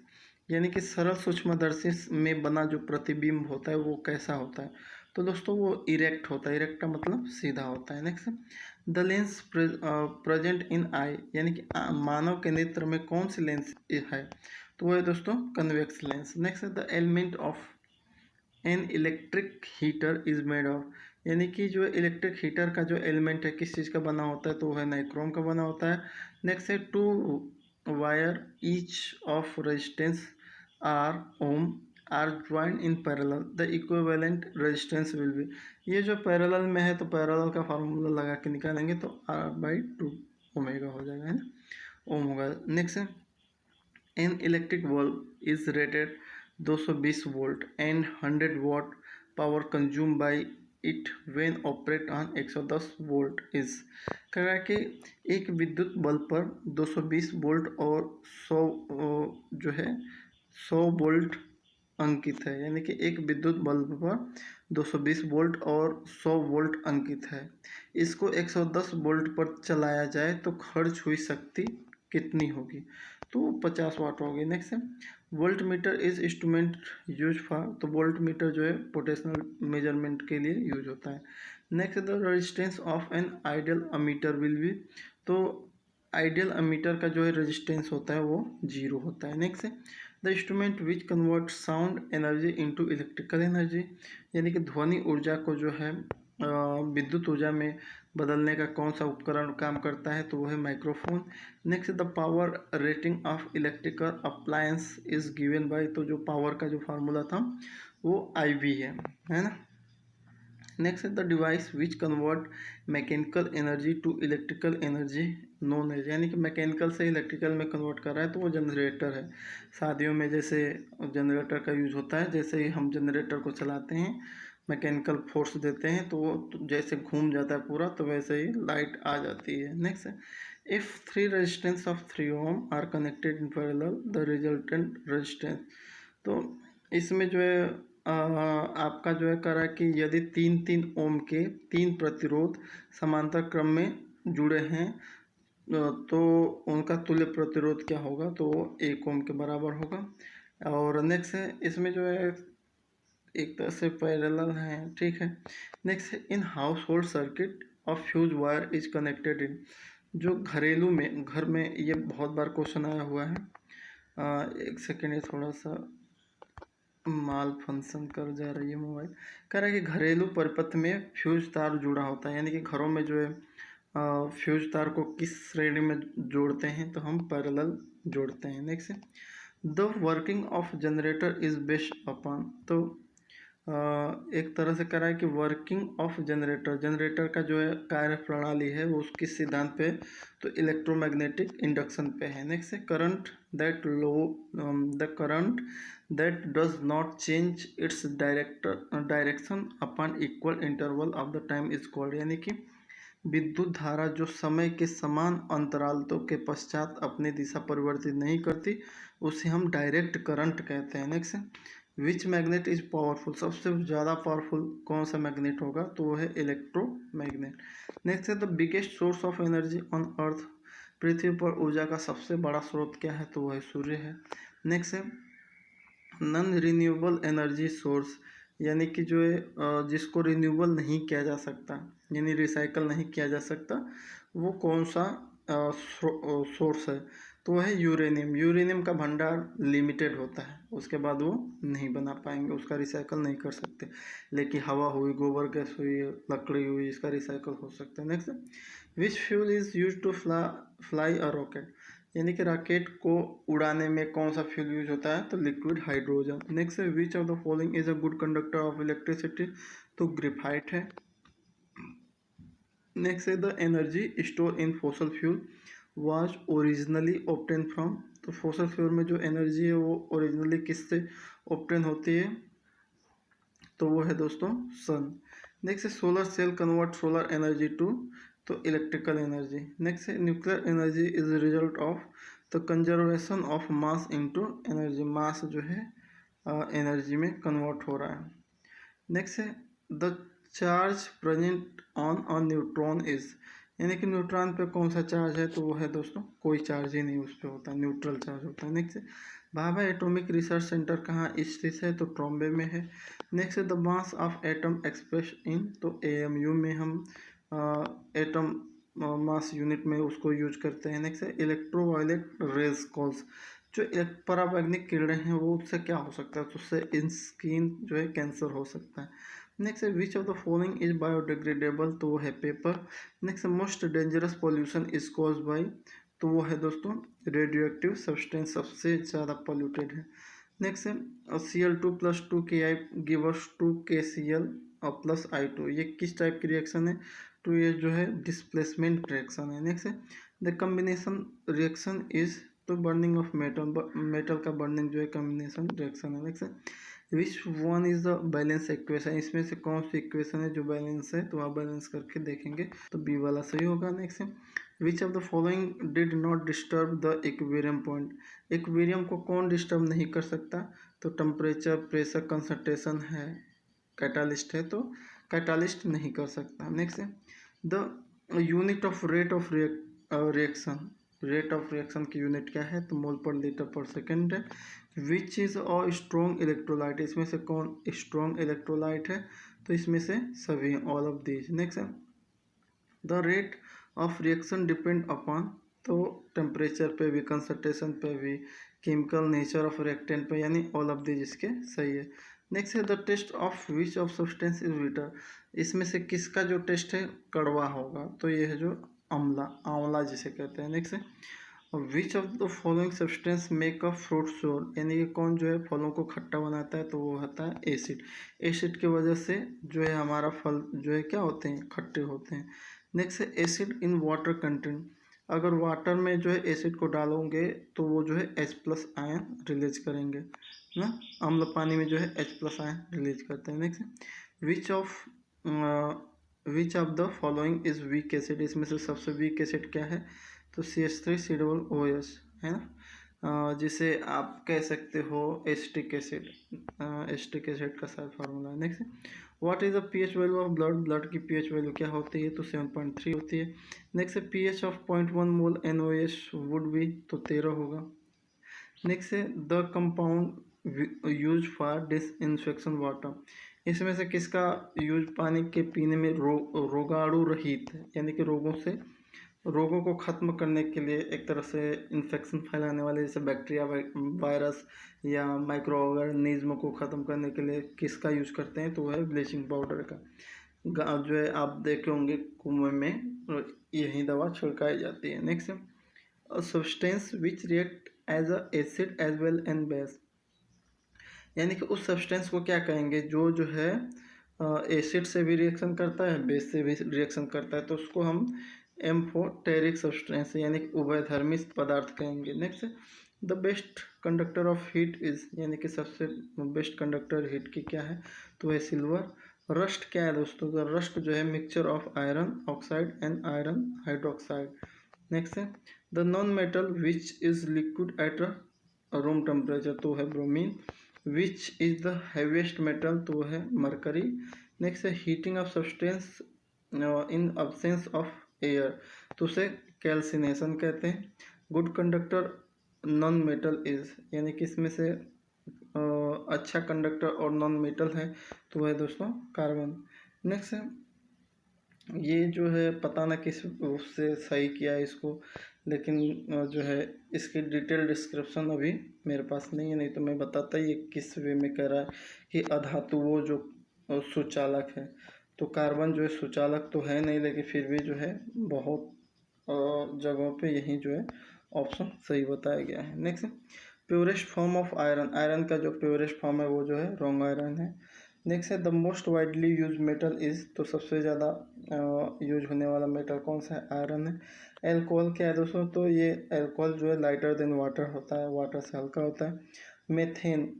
यानी कि सरल सूक्ष्मदर्शी में बना जो प्रतिबिंब होता है वो कैसा होता है, तो दोस्तों वो इरेक्ट होता है। इरेक्ट का मतलब सीधा होता है। Next the lens present in eye, यानी कि मानव के नेत्र में कौन सी लेंस है, तो वो है दोस्तों convex lens. Next the element of an electric heater is made of, यानी कि जो इलेक्ट्रिक हीटर का जो एलिमेंट है किस चीज़ का बना होता है, तो वह नाइक्रोम का बना होता है। नेक्स्ट है two wire each of resistance R ohm are joint in parallel the equivalent resistance will be, ये जो पैरेलल में है तो पैरेलल का फार्मूला लगा के निकालेंगे तो R/2 ओमेगा हो जाएगा, है ना, ओम होगा। नेक्स्ट है an electric bulb is rated 220 volt and 100 watt power consume by it when operate on 110 volt is. कह रहा है कि एक विद्युत बल्ब पर 220 वोल्ट और 100 जो है 100 वोल्ट अंकित है, यानी कि एक विद्युत बल्ब पर 220 वोल्ट और 100 वोल्ट अंकित है। इसको 110 वोल्ट पर चलाया जाए तो खर्च हुई शक्ति कितनी होगी, तो 50 वाट होगी। नेक्स्ट है volt meter is instrument use for, तो वोल्ट मीटर जो है पोटेंशियल मेजरमेंट के लिए यूज होता है। Next the resistance of an ideal ammeter will be, तो आइडियल अमीटर का जो है रेजिस्टेंस होता है वो 0 होता है। नेक्स्ट है the instrument which convert sound energy into electrical energy, यानी कि ध्वनि ऊर्जा को जो है विद्युत ऊर्जा में बदलने का कौन सा उपकरण काम करता है, तो वो है microphone. Next the power rating of electrical appliance is given by, तो जो पावर का जो फार्मूला था वो IV है ना। नेक्स्ट है the device which convert mechanical energy to electrical energy known as, यानी कि मैकेनिकल से इलेक्ट्रिकल में कन्वर्ट कर रहा है तो वो जनरेटर है। शादियों में जैसे जनरेटर का यूज़ होता है, जैसे ही हम जनरेटर को चलाते हैं मैकेनिकल फोर्स देते हैं तो वो जैसे घूम जाता है पूरा, तो वैसे ही लाइट आ जाती है। नेक्स्ट है if 3 resistance of 3 ohm are connected in parallel the resultant resistance, तो इसमें जो है आपका जो है कह रहा है कि यदि 3 ओम के 3 प्रतिरोध समांतर क्रम में जुड़े हैं तो उनका तुल्य प्रतिरोध क्या होगा, तो वो 1 ओम के बराबर होगा। और नेक्स्ट है इसमें जो है एक तरह से पैरेलल है, ठीक है। नेक्स्ट है in house hold circuit of fuse wire is connected in, जो घरेलू में घर में, ये बहुत बार क्वेश्चन आया हुआ है। एक सेकेंड, ये थोड़ा सा माल फंक्शन कर जा रही है मोबाइल। कह रहा है कि घरेलू परिपथ में फ्यूज तार जुड़ा होता है, यानी कि घरों में जो है फ्यूज तार को किस श्रेणी में जोड़ते हैं, तो हम पैरेलल जोड़ते हैं। नेक्स्ट है the working of generator is based upon, तो एक तरह से कह रहा है कि वर्किंग ऑफ जनरेटर का जो है कार्य प्रणाली है वो किस सिद्धांत पे, तो इलेक्ट्रोमैग्नेटिक इंडक्शन पे है। नेक्स्ट है current that low the current that does not change its direction upon equal interval of the time is called, यानी कि विद्युत धारा जो समय के समान अंतरालों के पश्चात अपनी दिशा परिवर्तित नहीं करती उसे हम डायरेक्ट करंट कहते हैं। Next which magnet is powerful, सबसे ज़्यादा पावरफुल कौन सा मैग्नेट होगा, तो वो है इलेक्ट्रोमैग्नेट। नेक्स्ट है the biggest source of energy on earth, पृथ्वी पर ऊर्जा का सबसे बड़ा स्रोत क्या है, तो वह सूर्य है। नेक्स्ट है नॉन रिन्यूएबल एनर्जी सोर्स, यानी कि जो है जिसको रिन्यूएबल नहीं किया जा सकता, यानी रिसाइकल नहीं किया जा सकता, वो कौन सा सोर्स है, तो वह है यूरेनियम। यूरेनियम का भंडार लिमिटेड होता है, उसके बाद वो नहीं बना पाएंगे, उसका रिसाइकल नहीं कर सकते। लेकिन हवा हुई, गोबर गैस हुई, लकड़ी हुई, इसका रिसाइकल हो सकता है। Next which fuel is use to fly a rocket, यानी कि रॉकेट को उड़ाने में कौन सा फ्यूल यूज होता है, तो लिक्विड हाइड्रोजन। नेक्स्ट है which of the following is a good conductor of electricity, तो ग्रेफाइट है। नेक्स्ट है the energy store in fossil fuel was originally obtain from, तो फॉसल फ्यूल में जो एनर्जी है वो ओरिजिनली किससे ऑब्टेन होती है, तो वो है दोस्तों सन। नेक्स्ट है solar cell convert solar energy to, तो इलेक्ट्रिकल एनर्जी। नेक्स्ट है nuclear energy is result of the conservation of mass into energy, mass जो है एनर्जी में कन्वर्ट हो रहा है। नेक्स्ट है the charge present on a neutron is, यानी कि न्यूट्रॉन पे कौन सा चार्ज है, तो वो है दोस्तों कोई चार्ज ही नहीं उस पर होता, न्यूट्रल चार्ज होता है। नेक्स्ट है भाभा एटॉमिक रिसर्च सेंटर कहाँ स्थित है, तो ट्रॉम्बे में है। नेक्स्ट है the mass of atom express in, तो AMU में हम एटम मास यूनिट में उसको यूज करते हैं। नेक्स्ट है इलेक्ट्रोवायलेट रेज कॉल्स, जो पराबैंगनी किरणें हैं वो उससे क्या हो सकता है, तो उससे स्किन जो है कैंसर हो सकता है। नेक्स्ट है which of the following is biodegradable, तो वो है paper. Next most dangerous pollution is cause by, तो वो है दोस्तों रेडियो एक्टिव सब्सटेंस सबसे ज़्यादा पॉल्यूटेड है। नेक्स्ट है Cl2+2Ki give us 2KCl plus I2, ये किस टाइप की रिएक्शन है, तो ये जो है डिस्प्लेसमेंट रिएक्शन है। नेक्स्ट है द कम्बिनेशन रिएक्शन इज, तो बर्निंग ऑफ मेटल का बर्निंग जो है कम्बिनेशन रिएक्शन है। नेक्स्ट है which one is the balance equation, इसमें से कौन सी इक्वेशन है जो बैलेंस है, तो आप बैलेंस करके देखेंगे तो बी वाला सही होगा। नेक्स्ट है which of the following did not disturb the equilibrium point, equilibrium को कौन डिस्टर्ब नहीं कर सकता, तो टेम्परेचर, प्रेशर, कंसंट्रेशन है, कैटालिस्ट है, तो कैटालिस्ट नहीं कर सकता। नेक्स्ट है the unit of rate of reaction, rate of reaction की यूनिट क्या है, तो मोल पर लीटर पर सेकेंड है। Which is a strong electrolyte, इसमें से कौन स्ट्रॉन्ग इलेक्ट्रोलाइट है, तो इसमें से सभी, ऑल ऑफ दीज। नेक्स्ट है the rate of reaction depend upon, तो टेम्परेचर पे भी, कंसंट्रेशन पे भी, केमिकल नेचर ऑफ रिएक्टेंट पे, यानी ऑल ऑफ दीज इसके सही है। नेक्स्ट है the taste of which of substance is bitter, इसमें से किसका जो टेस्ट है कड़वा होगा, तो ये है जो अम्ला, आंवला जिसे कहते हैं। नेक्स्ट है which of the following substance make a fruit सोर, यानी कि कौन जो है फलों को खट्टा बनाता है, तो वो होता है एसिड। एसिड की वजह से जो है हमारा फल जो है क्या होते हैं, खट्टे होते हैं। नेक्स्ट है एसिड इन वाटर कंटेंट, अगर वाटर में जो है एसिड को डालोगे तो वो जो है H+ आयन रिलीज करेंगे ना, अम्ल पानी में जो है H+ आयन रिलीज करते हैं। Next which of the following is weak acid, इसमें से सबसे वीक एसिड क्या है, तो CH3COOH है ना, जिसे आप कह सकते हो एस्टिक एसिड, एस्टिक एसिड का शायद फार्मूला है। Next what is the pH value of blood, blood की pH वैल्यू क्या होती है, तो 7.3 होती है। नेक्स्ट है pH of 0.1 mole NOH would be, तो 13 होगा। नेक्स्ट है the compound use for disinfection water, इसमें से किसका यूज पानी के पीने में रोगाणु रहित है, यानी कि रोगों को ख़त्म करने के लिए, एक तरह से इन्फेक्शन फैलाने वाले जैसे बैक्टीरिया, वायरस या माइक्रो ऑर्गेनिज्म को ख़त्म करने के लिए किसका यूज करते हैं, तो वह है ब्लीचिंग पाउडर का। जो है आप देखे होंगे कुएं में यही दवा छिड़काई जाती है। Next substance which react as a acid as well and base, यानी कि उस सब्सटेंस को क्या कहेंगे जो है एसिड से भी रिएक्शन करता है, बेस से भी रिएक्शन करता है, तो उसको हम एम्फोटेरिक सब्सटेंस यानी कि उभयधर्मी पदार्थ कहेंगे। Next the best conductor of heat is, यानी कि सबसे बेस्ट कंडक्टर हीट की क्या है, तो है सिल्वर। रस्ट क्या है दोस्तों, तो रस्ट जो है mixture of iron oxide and iron hydroxide. Next है the non metal which is liquid at room temperature, तो है bromine. Which is the heaviest metal, तो है मरकरी। नेक्स्ट है heating of substance in absence of air, तो उसे calcination कहते हैं। Good conductor non metal is, यानी कि इसमें से अच्छा कंडक्टर और नॉन मेटल है, तो वह है दोस्तों कार्बन। नेक्स्ट है ये जो है पता ना किस उससे सही किया है इसको, लेकिन जो है इसकी डिटेल डिस्क्रिप्शन अभी मेरे पास नहीं है, नहीं तो मैं बताता ये किस वे में कह रहा है कि अधातुओं जो सुचालक है, तो कार्बन जो है सुचालक तो है नहीं, लेकिन फिर भी जो है बहुत जगहों पे यही जो है ऑप्शन सही बताया गया है। Next purest form of iron, iron का जो प्योरेस्ट फॉर्म है वो जो है रोंग आयरन है। नेक्स्ट है the most widely use metal is, तो सबसे ज़्यादा यूज होने वाला मेटल कौन सा है, आयरन है। एल्कोहल क्या है दोस्तों, तो ये एल्कोहल जो है लाइटर देन वाटर होता है, वाटर से हल्का होता है। मेथेन,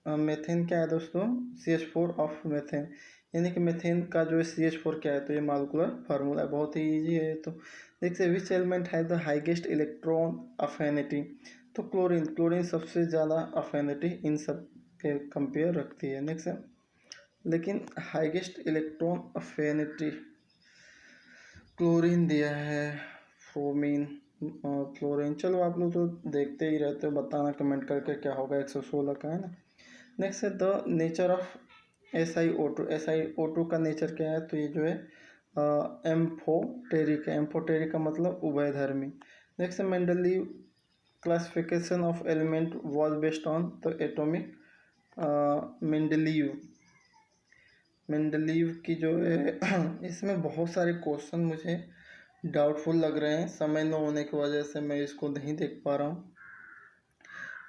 मेथेन क्या है दोस्तों, CH4 ऑफ मेथेन, यानी कि मेथेन का जो है CH4 क्या है, तो ये मालिकुलर फार्मूला है, बहुत ही ईजी है। तो देखिए which element has the highest electron affinity, तो क्लोरीन, क्लोरीन सबसे ज़्यादा अफिनिटी इन सब के कंपेयर रखती है। नेक्स्ट है लेकिन हाइगेस्ट इलेक्ट्रॉन अफिनिटी क्लोरीन दिया है, फ्रोमीन, क्लोरीन, चलो आप लोग तो देखते ही रहते हो, बताना कमेंट करके क्या होगा, 116 का है ना। नेक्स्ट है the nature of SiO2, SiO2 का नेचर क्या है, तो ये जो है एम्फोटेरिक है, एम्फोटेरिक का मतलब उभयधर्मी। नेक्स्ट है Mendeleev classification of element was based on the atomic, Mendeleev की जो है इसमें बहुत सारे क्वेश्चन मुझे डाउटफुल लग रहे हैं, समय न होने की वजह से मैं इसको नहीं देख पा रहा हूँ।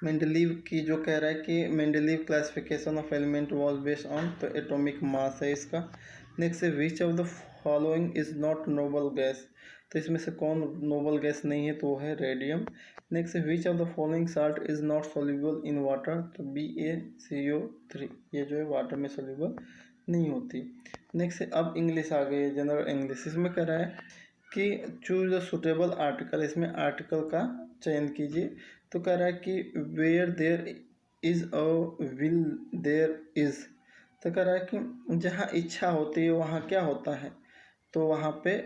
मेंडलीव की जो कह रहा है कि Mendeleev classification of element was based on, तो एटॉमिक मास है इसका। नेक्स्ट है which of the following is not noble gas, तो इसमें से कौन नोबल गैस नहीं है, तो है रेडियम। नेक्स्ट है which of the following salt is not soluble in water, तो BaCO3, ये जो है वाटर में सोल्यूबल नहीं होती। नेक्स्ट है अब इंग्लिश आ गई है, जनरल इंग्लिश, इसमें कह रहा है कि चूज द सुटेबल आर्टिकल, इसमें आर्टिकल का चयन कीजिए। तो कह रहा है कि where there is a will there is, तो कह रहा है कि जहाँ इच्छा होती है वहाँ क्या होता है, तो वहाँ पे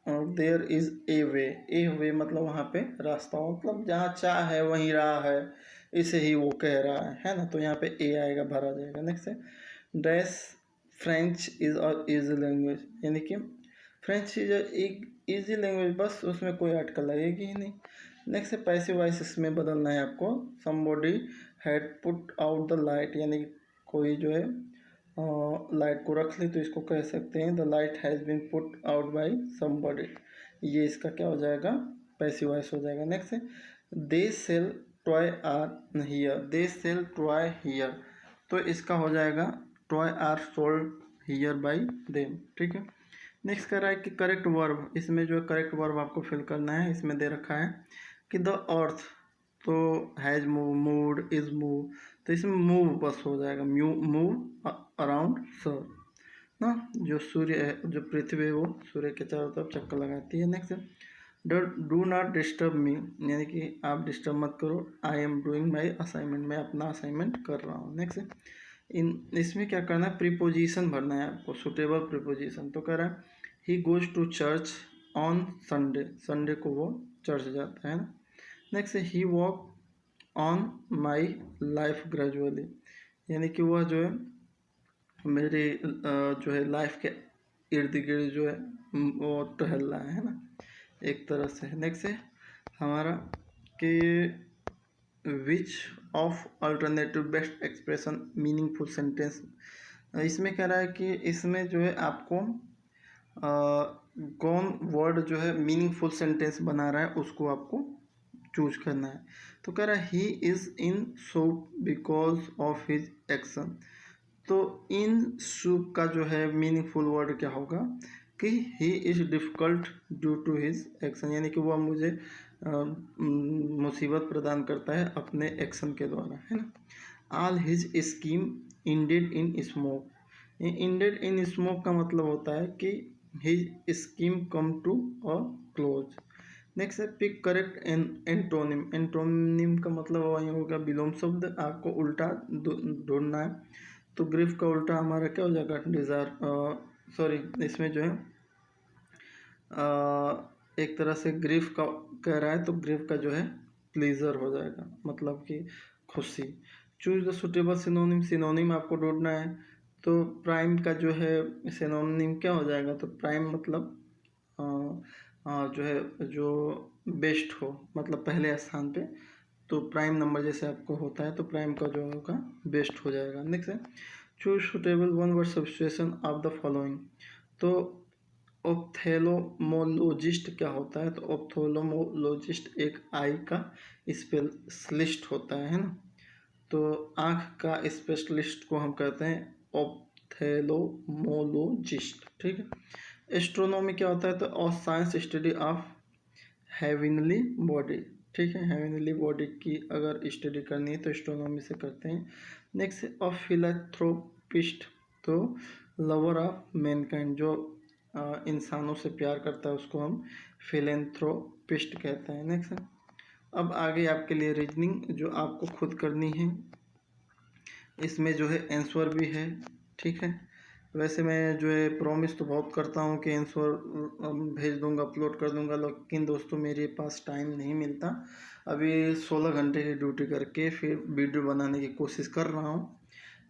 देयर इज ए वे, ए वे मतलब वहाँ पे रास्ता, मतलब जहाँ चाह है वहीं राह है, इसे ही वो कह रहा है ना, तो यहाँ पे ए आएगा, भरा जाएगा। नेक्स्ट है डैश फ्रेंच इज और इजी लैंग्वेज, यानी कि फ्रेंच इज एक ईजी लैंग्वेज, बस उसमें कोई आर्टिकल लगेगी ही नहीं। नेक्स्ट है पैसिव वॉइस, इसमें बदलना है आपको, somebody had put out the light, यानी कोई जो है लाइट को रख ले तो इसको कह सकते हैं the light has been put out by somebody. ये इसका क्या हो जाएगा, पैसिव वॉइस हो जाएगा। नेक्स्ट है they sell toy are here, they sell toy here, तो इसका हो जाएगा toy are sold here by them. ठीक है। नेक्स्ट कह रहा है कि करेक्ट वर्ब, इसमें जो है करेक्ट वर्ब आपको फिल करना है। इसमें दे रखा है कि द अर्थ, तो has move, moved, is move, तो इसमें मूव बस हो जाएगा, मूव अराउंड सन ना। जो सूर्य है, जो पृथ्वी है वो सूर्य के चारों तरफ चक्कर लगाती है। Next do not disturb me, यानी कि आप डिस्टर्ब मत करो। I am doing my assignment, मैं अपना असाइनमेंट कर रहा हूँ। नेक्स्ट इसमें क्या करना है, प्रीपोजिशन भरना है आपको, सुटेबल प्रीपोजिशन। तो कह रहा है he goes to church on Sunday, Sunday को वो चर्च जाता है ना। Next he walk on my life gradually, यानी कि वह जो है मेरे जो है लाइफ के इर्द गिर्द जो है वो टहल रहा है ना, एक तरह से। नेक्स्ट है हमारा कि which of alternative best expression meaningful sentence. इसमें कह रहा है कि इसमें जो है आपको कौन वर्ड जो है मीनिंगफुल सेंटेंस बना रहा है उसको आपको चूज करना है। तो कह रहा है he is in soup because of his action, तो इन सूप का जो है मीनिंगफुल वर्ड क्या होगा कि he is difficult due to his action, यानी कि वह मुझे मुसीबत प्रदान करता है अपने एक्शन के द्वारा, है ना। All his scheme ended in smoke, ended in smoke का मतलब होता है कि his scheme come to a close. Next है पिक करेक्ट एंटोनिम, एंटोनिम का मतलब वही होगा विलोम शब्द, आपको उल्टा ढूंढना है। तो ग्रीफ का उल्टा हमारा क्या हो जाएगा, डिज़ायर, सॉरी इसमें जो है एक तरह से ग्रीफ का कह रहा है तो ग्रीफ का जो है प्लीजर हो जाएगा, मतलब कि खुशी। Choose the suitable synonym, synonym आपको ढूंढना है। तो प्राइम का जो है सिनोनिम क्या हो जाएगा, तो प्राइम मतलब जो है जो बेस्ट हो, मतलब पहले स्थान पे, तो प्राइम नंबर जैसे आपको होता है तो प्राइम का जो होगा बेस्ट हो जाएगा। नेक्स्ट है choose suitable one word substitution of the following. तो ऑप्थेल्मोलॉजिस्ट क्या होता है, तो ऑप्थेल्मोलॉजिस्ट एक आई का स्पेशलिस्ट होता है ना। तो आँख का स्पेशलिस्ट को हम कहते हैं ऑप्थेल्मोलॉजिस्ट। ठीक है। एस्ट्रोनॉमी क्या होता है, तो और science study of heavenly body. ठीक है, हेवनली बॉडी की अगर स्टडी करनी है तो एस्ट्रोनॉमी से करते हैं। नेक्स्ट ऑफ फिलैंथ्रोपिस्ट, तो लवर ऑफ मैनकाइंड, जो इंसानों से प्यार करता है उसको हम फिलैंथ्रोपिस्ट कहते हैं। नेक्स्ट अब आगे आपके लिए रीजनिंग जो आपको खुद करनी है, इसमें जो है आंसर भी है। ठीक है, वैसे मैं जो है प्रॉमिस तो बहुत करता हूँ कि आंसर भेज दूँगा, अपलोड कर दूँगा, लेकिन दोस्तों मेरे पास टाइम नहीं मिलता। अभी 16 घंटे की ड्यूटी करके फिर वीडियो बनाने की कोशिश कर रहा हूँ,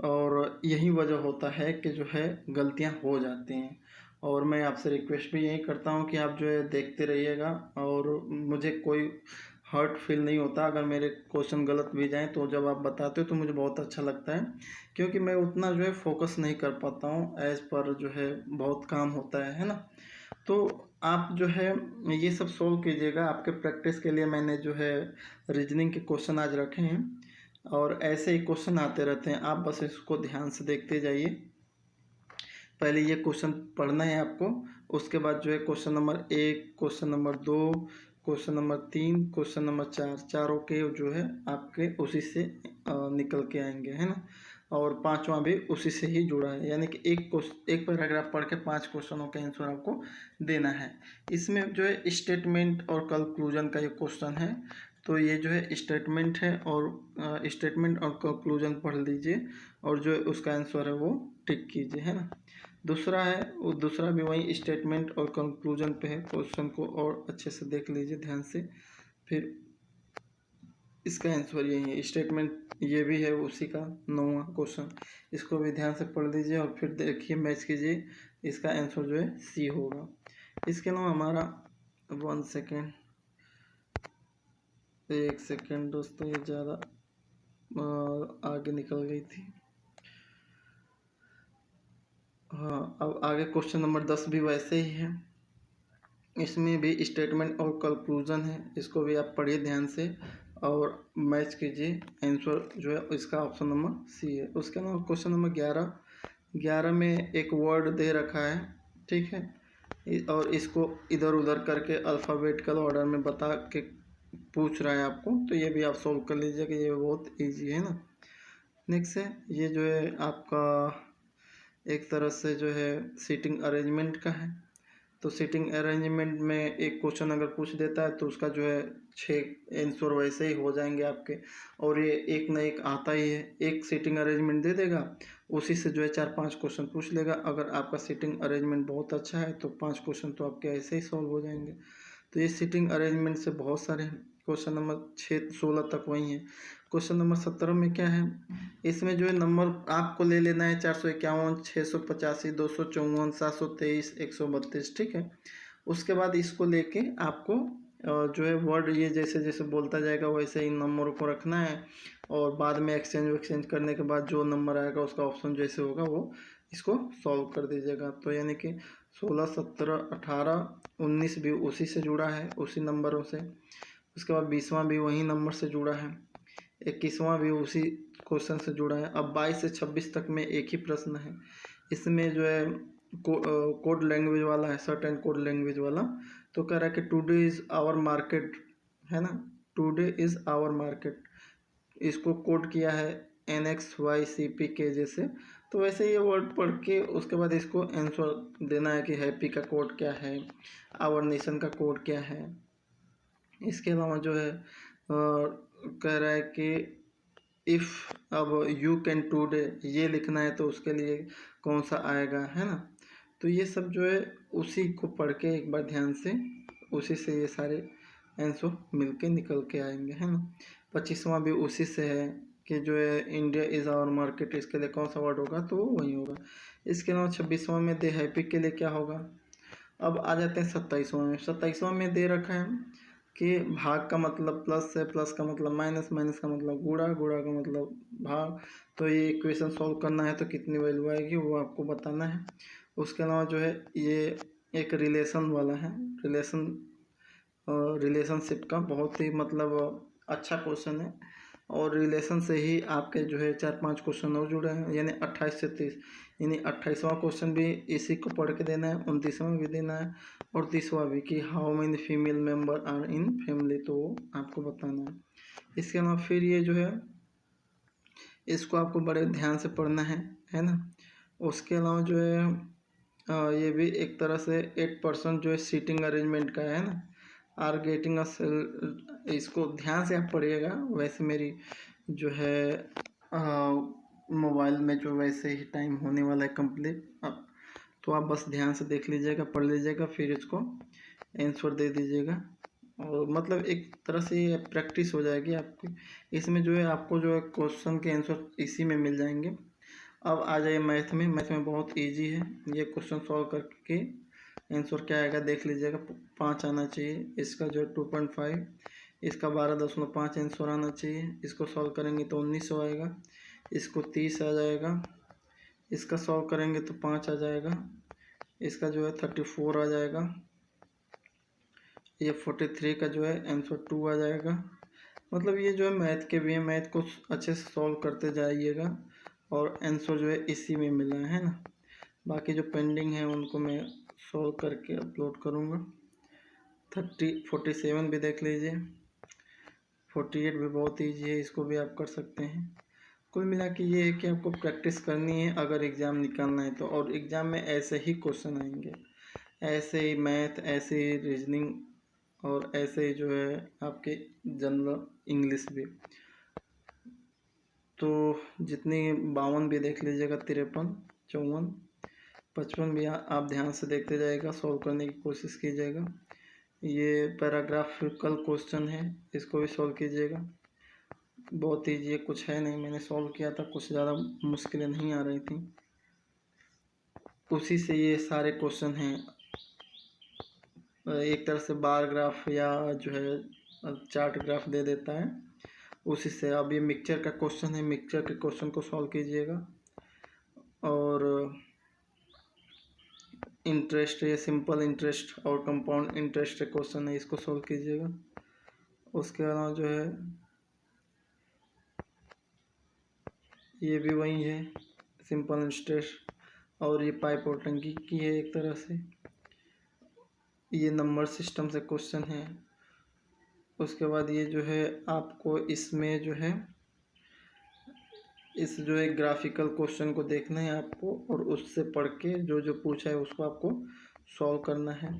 और यही वजह होता है कि जो है गलतियाँ हो जाती हैं। और मैं आपसे रिक्वेस्ट भी यही करता हूँ कि आप जो है देखते रहिएगा, और मुझे कोई हर्ट फील नहीं होता अगर मेरे क्वेश्चन गलत भी जाएँ, तो जब आप बताते हो तो मुझे बहुत अच्छा लगता है, क्योंकि मैं उतना जो है फोकस नहीं कर पाता हूँ, एज पर जो है बहुत काम होता है ना। तो आप जो है ये सब सोल्व कीजिएगा, आपके प्रैक्टिस के लिए मैंने जो है रीजनिंग के क्वेश्चन आज रखे हैं, और ऐसे ही क्वेश्चन आते रहते हैं, आप बस इसको ध्यान से देखते जाइए। पहले ये क्वेश्चन पढ़ना है आपको, उसके बाद जो है question number 1, question number 2, question number 3, question number 4, चारों के जो है आपके उसी से निकल के आएंगे, है ना। और पांचवा भी उसी से ही जुड़ा है, यानी कि एक पैराग्राफ पढ़ के 5 क्वेश्चनों का आंसर आपको देना है। इसमें जो है स्टेटमेंट और कंक्लूजन का ये क्वेश्चन है, तो ये जो है स्टेटमेंट है, और स्टेटमेंट और कंक्लूजन पढ़ लीजिए, और जो उसका आंसर है वो टिक कीजिए, है ना। दूसरा है वो, दूसरा भी वही स्टेटमेंट और कंक्लूजन पे है, क्वेश्चन को और अच्छे से देख लीजिए ध्यान से, फिर इसका आंसर यही है। स्टेटमेंट ये भी है उसी का 9वां क्वेश्चन, इसको भी ध्यान से पढ़ लीजिए और फिर देखिए, मैच कीजिए, इसका आंसर जो है सी होगा। इसके अलावा हमारा 1 सेकेंड, 1 सेकेंड दोस्तों, ये ज़्यादा आगे निकल गई थी। हाँ, अब आगे क्वेश्चन नंबर 10 भी वैसे ही है। इसमें भी स्टेटमेंट और कंक्लूजन है, इसको भी आप पढ़िए ध्यान से और मैच कीजिए। आंसर जो है इसका ऑप्शन नंबर सी है। उसके अलावा क्वेश्चन नंबर 11 में एक वर्ड दे रखा है, ठीक है, और इसको इधर उधर करके अल्फ़ाबेटिकल ऑर्डर में बता के पूछ रहा है आपको, तो ये भी आप सोल्व कर लीजिएगा, ये बहुत इजी है ना। नेक्स्ट है ये जो है आपका एक तरह से जो है सीटिंग अरेंजमेंट का है। तो सीटिंग अरेंजमेंट में एक क्वेश्चन अगर पूछ देता है तो उसका जो है 6 आंसर वैसे ही हो जाएंगे आपके। और ये एक ना एक आता ही है, एक सीटिंग अरेंजमेंट दे देगा, उसी से जो है 4-5 क्वेश्चन पूछ लेगा। अगर आपका सीटिंग अरेंजमेंट बहुत अच्छा है तो 5 क्वेश्चन तो आपके ऐसे ही सॉल्व हो जाएंगे। तो ये सीटिंग अरेंजमेंट से बहुत सारे हैं। क्वेश्चन नंबर 16 तक वही है। क्वेश्चन नंबर 17 में क्या है, इसमें जो है नंबर आपको ले लेना है 451, 685, 254, 723, 132, ठीक है। उसके बाद इसको लेके आपको जो है वर्ड ये जैसे जैसे बोलता जाएगा वैसे ही नंबरों को रखना है, और बाद में एक्सचेंज करने के बाद जो नंबर आएगा उसका ऑप्शन जैसे होगा वो इसको सॉल्व कर दीजिएगा। तो यानी कि 16, 17, 18, 19 भी उसी से जुड़ा है, उसी नंबरों से। उसके बाद 20वां भी वही नंबर से जुड़ा है, 21वां भी उसी क्वेश्चन से जुड़ा है। अब 22 से 26 तक में एक ही प्रश्न है। इसमें जो है कोड लैंग्वेज वाला है, सर्टेन कोड लैंग्वेज वाला। तो कह रहा है कि टुडे इज़ आवर मार्केट, है ना, टुडे इज़ आवर मार्केट। इसको कोड किया है NXYCP जैसे। तो वैसे ये वर्ड पढ़ के उसके बाद इसको आंसर देना है कि हैप्पी का कोड क्या है, आवर नेशन का कोड क्या है। इसके अलावा जो है कह रहा है कि इफ़ अब यू कैन टुडे ये लिखना है तो उसके लिए कौन सा आएगा, है ना। तो ये सब जो है उसी को पढ़ के एक बार ध्यान से, उसी से ये सारे आंसर मिल के निकल के आएंगे, है ना। 25वां भी उसी से है कि जो है इंडिया इज़ आवर मार्केट, इसके लिए कौन सा वर्ड होगा तो वही होगा। इसके अलावा 26वां में दे हैप्पी के लिए क्या होगा। अब आ जाते हैं 27वां में। 27वां में दे रखा है कि भाग का मतलब प्लस है, प्लस का मतलब माइनस, माइनस का मतलब गुणा, गुणा का मतलब भाग। तो ये इक्वेशन सॉल्व करना है तो कितनी वैल्यू आएगी वो आपको बताना है। उसके अलावा जो है ये एक रिलेशन वाला है, रिलेशनशिप का बहुत ही मतलब अच्छा क्वेश्चन है। और रिलेशन से ही आपके जो है 4-5 क्वेश्चन और जुड़े हैं, यानी 28 से 30, यानी 28वां क्वेश्चन भी इसी को पढ़ के देना है, 29वां भी देना है, और 30वां भी कि how many female member are in family, तो वो आपको बताना है। इसके अलावा फिर ये जो है इसको आपको बड़े ध्यान से पढ़ना है ना। उसके अलावा जो है ये भी एक तरह से 8% जो है सीटिंग अरेंजमेंट का है ना, आर गेटिंग अ सेल, इसको ध्यान से आप पढ़िएगा। वैसे मेरी जो है मोबाइल में जो वैसे ही टाइम होने वाला है कंप्लीट, तो आप बस ध्यान से देख लीजिएगा, पढ़ लीजिएगा, फिर इसको आंसर दे दीजिएगा। और मतलब एक तरह से ये प्रैक्टिस हो जाएगी आपकी। इसमें जो है आपको जो है क्वेश्चन के आंसर इसी में मिल जाएंगे। अब आ जाइए मैथ में। मैथ में बहुत इजी है, ये क्वेश्चन सॉल्व करके आंसर क्या आएगा देख लीजिएगा। 5 आना चाहिए, इसका जो है 2.5, इसका 12.5 आंसर आना चाहिए। इसको सॉल्व करेंगे तो 1900 आएगा, इसको 30 आ जाएगा, इसका सॉल्व करेंगे तो 5 आ जाएगा, इसका जो है 34 आ जाएगा, ये 43 का जो है आंसर 2 आ जाएगा। मतलब ये जो है मैथ के भी है, मैथ को अच्छे से सॉल्व करते जाइएगा और आंसर जो है इसी में मिला है ना। बाकी जो पेंडिंग है उनको मैं सॉल्व करके अपलोड करूँगा। 47 भी देख लीजिए, 48 भी बहुत ईजी है, इसको भी आप कर सकते हैं। कुल मिला के ये है कि आपको प्रैक्टिस करनी है अगर एग्ज़ाम निकालना है तो। और एग्ज़ाम में ऐसे ही क्वेश्चन आएंगे, ऐसे ही मैथ, ऐसे ही रीजनिंग, और ऐसे ही जो है आपके जनरल इंग्लिश भी। तो जितनी 52 भी देख लीजिएगा, 53, 54, 55 भी आप ध्यान से देखते जाइएगा, सॉल्व करने की कोशिश कीजिएगा। ये पैराग्राफिकल क्वेश्चन है, इसको भी सॉल्व कीजिएगा। बहुत ईजी है, कुछ है नहीं, मैंने सॉल्व किया था, कुछ ज़्यादा मुश्किलें नहीं आ रही थी, उसी से ये सारे क्वेश्चन हैं। एक तरह से बार ग्राफ या जो है चार्ट ग्राफ दे देता है, उसी से। अब ये मिक्सचर का क्वेश्चन है, मिक्सचर के क्वेश्चन को सॉल्व कीजिएगा। और इंटरेस्ट, ये सिंपल इंटरेस्ट और कंपाउंड इंटरेस्ट क्वेश्चन है, इसको सोल्व कीजिएगा। उसके अलावा जो है ये भी वही है, सिंपल इंटरेस्ट, और ये पाइप और टंकी की है एक तरह से। ये नंबर सिस्टम से क्वेश्चन है। उसके बाद ये जो है आपको इसमें जो है इस जो है ग्राफिकल क्वेश्चन को देखना है आपको, और उससे पढ़ के जो जो पूछा है उसको आपको सॉल्व करना है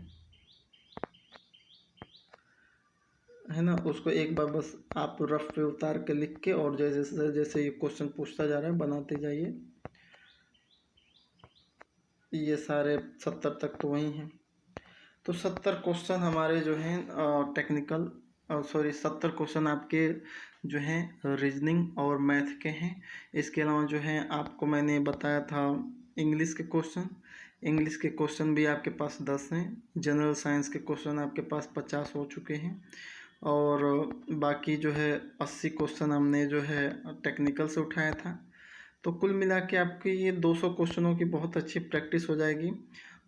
ना। उसको एक बार बस आप रफ पे उतार के लिख के, और जैसे जैसे ये क्वेश्चन पूछता जा रहा है बनाते जाइए। ये सारे 70 तक तो वही हैं। तो 70 क्वेश्चन हमारे जो हैं टेक्निकल, सॉरी 70 क्वेश्चन आपके जो हैं रीजनिंग और मैथ के हैं। इसके अलावा जो है आपको मैंने बताया था इंग्लिश के क्वेश्चन। इंग्लिश के क्वेश्चन भी आपके पास 10 हैं। जनरल साइंस के क्वेश्चन आपके पास 50 हो चुके हैं, और बाकी जो है 80 क्वेश्चन हमने जो है टेक्निकल से उठाया था। तो कुल मिला के आपकी ये 200 क्वेश्चनों की बहुत अच्छी प्रैक्टिस हो जाएगी।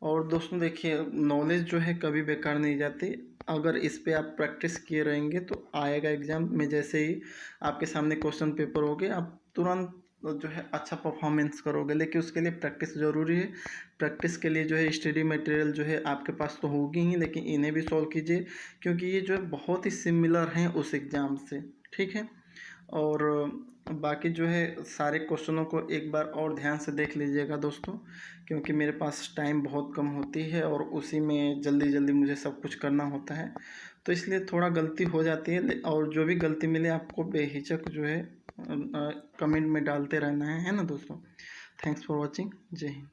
और दोस्तों देखिए, नॉलेज जो है कभी बेकार नहीं जाती। अगर इस पे आप प्रैक्टिस किए रहेंगे तो आएगा एग्ज़ाम में, जैसे ही आपके सामने क्वेश्चन पेपर होगे आप तुरंत जो है अच्छा परफॉर्मेंस करोगे। लेकिन उसके लिए प्रैक्टिस ज़रूरी है। प्रैक्टिस के लिए जो है स्टडी मटेरियल जो है आपके पास तो होगी ही, लेकिन इन्हें भी सॉल्व कीजिए, क्योंकि ये जो है बहुत ही सिमिलर हैं उस एग्ज़ाम से, ठीक है। और बाकी जो है सारे क्वेश्चनों को एक बार और ध्यान से देख लीजिएगा दोस्तों, क्योंकि मेरे पास टाइम बहुत कम होती है और उसी में जल्दी जल्दी मुझे सब कुछ करना होता है, तो इसलिए थोड़ा गलती हो जाती है। और जो भी गलती मिले आपको बेहिचक जो है कमेंट में डालते रहना है ना दोस्तों। Thanks for watching. जय हिंद।